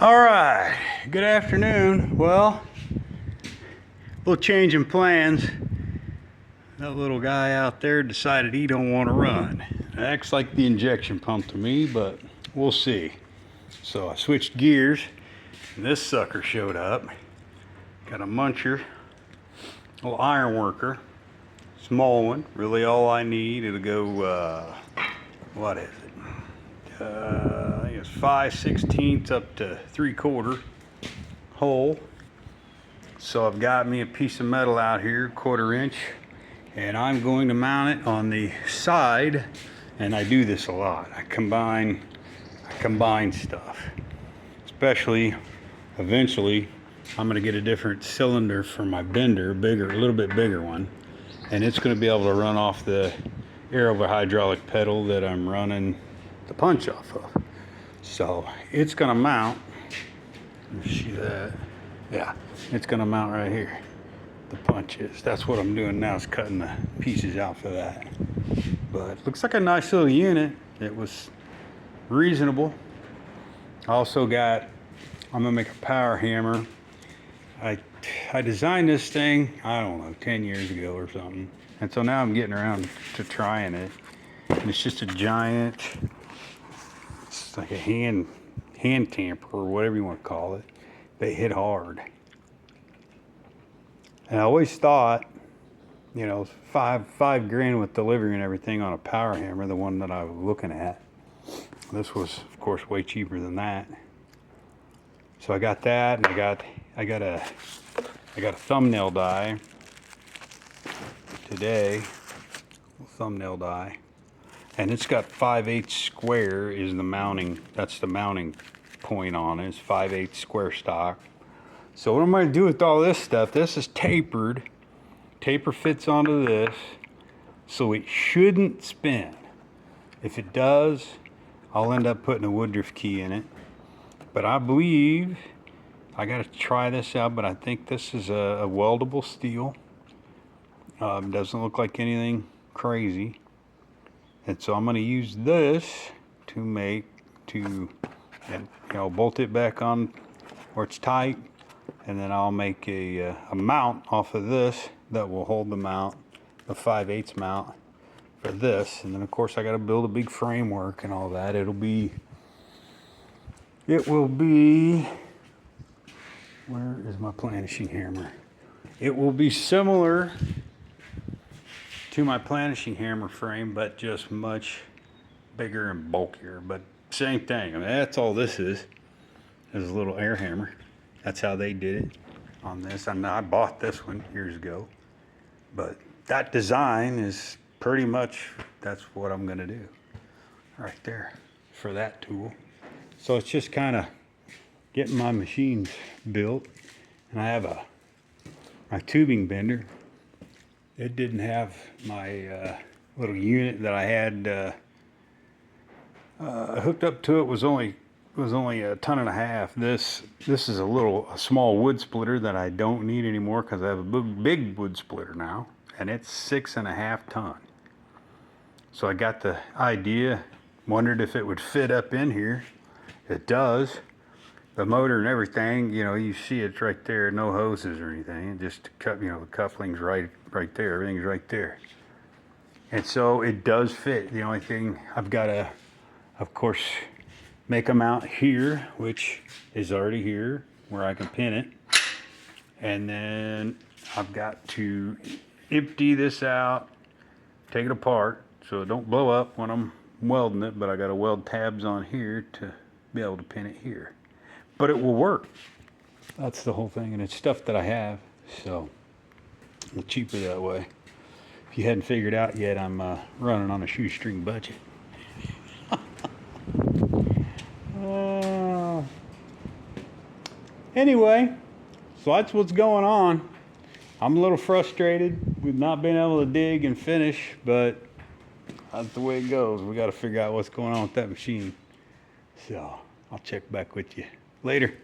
All right, good afternoon. Well, a little change in plans. That little guy out there decided he don't want to run. It acts like the injection pump to me, but we'll see. So I switched gears, and this sucker showed up. Got a muncher, a little iron worker, small one. Really all I need. It'll go, what is it? I think it's 5/16 up to 3/4 hole. So I've got me a piece of metal out here, 1/4 inch, and I'm going to mount it on the side. And I do this a lot. I combine stuff. Especially, eventually, I'm going to get a different cylinder for my bender, bigger, a little bit bigger one, and it's going to be able to run off the air over hydraulic pedal that I'm running the punch off of. So it's going to mount. Let me see that. Yeah, it's going to mount right here. The punch is. That's what I'm doing now, is cutting the pieces out for that. But looks like a nice little unit. It was reasonable. I also got, I'm going to make a power hammer. I designed this thing, I don't know, 10 years ago or something. And so now I'm getting around to trying it. And it's just a giant, it's like a hand tamper or whatever you want to call it. They hit hard. And I always thought, you know, five grand with delivery and everything on a power hammer, the one that I was looking at. This was, of course, way cheaper than that. So I got that, and I got a thumbnail die today. Thumbnail die. And it's got 5/8 square is the mounting. That's the mounting point on it. It's 5/8 square stock. So what I'm going to do with all this stuff, this is tapered. Taper fits onto this, so it shouldn't spin. If it does, I'll end up putting a Woodruff key in it. But I believe, I got to try this out, but I think this is a weldable steel. Doesn't look like anything crazy. And so I'm going to use this to bolt it back on where it's tight. And then I'll make a mount off of this that will hold the mount, the 5/8 mount for this. And then of course I got to build a big framework and all that. It will be, where is my planishing hammer? It will be similar to my planishing hammer frame, but just much bigger and bulkier. But same thing. I mean, that's all this is a little air hammer. That's how they did it on this. I bought this one years ago, but that design is pretty much, that's what I'm gonna do right there for that tool. So it's just kind of getting my machines built. And I have my tubing bender. It didn't have my little unit that I had hooked up to. It was only 1.5 tons. This is a small wood splitter that I don't need anymore because I have a big wood splitter now, and it's 6.5 tons. So I got the idea, wondered if it would fit up in here. It does. The motor and everything, you see it's right there, no hoses or anything. Just the coupling's right there, everything's right there. And so it does fit. The only thing I've got to, of course, make a mount here, which is already here, where I can pin it. And then I've got to empty this out, take it apart, so it don't blow up when I'm welding it, but I got to weld tabs on here to be able to pin it here. But it will work. That's the whole thing, and it's stuff that I have, so it's cheaper that way. If you hadn't figured out yet, I'm running on a shoestring budget. Anyway, so that's what's going on. I'm a little frustrated with not being able to dig and finish, but that's the way it goes. We got to figure out what's going on with that machine. So I'll check back with you later.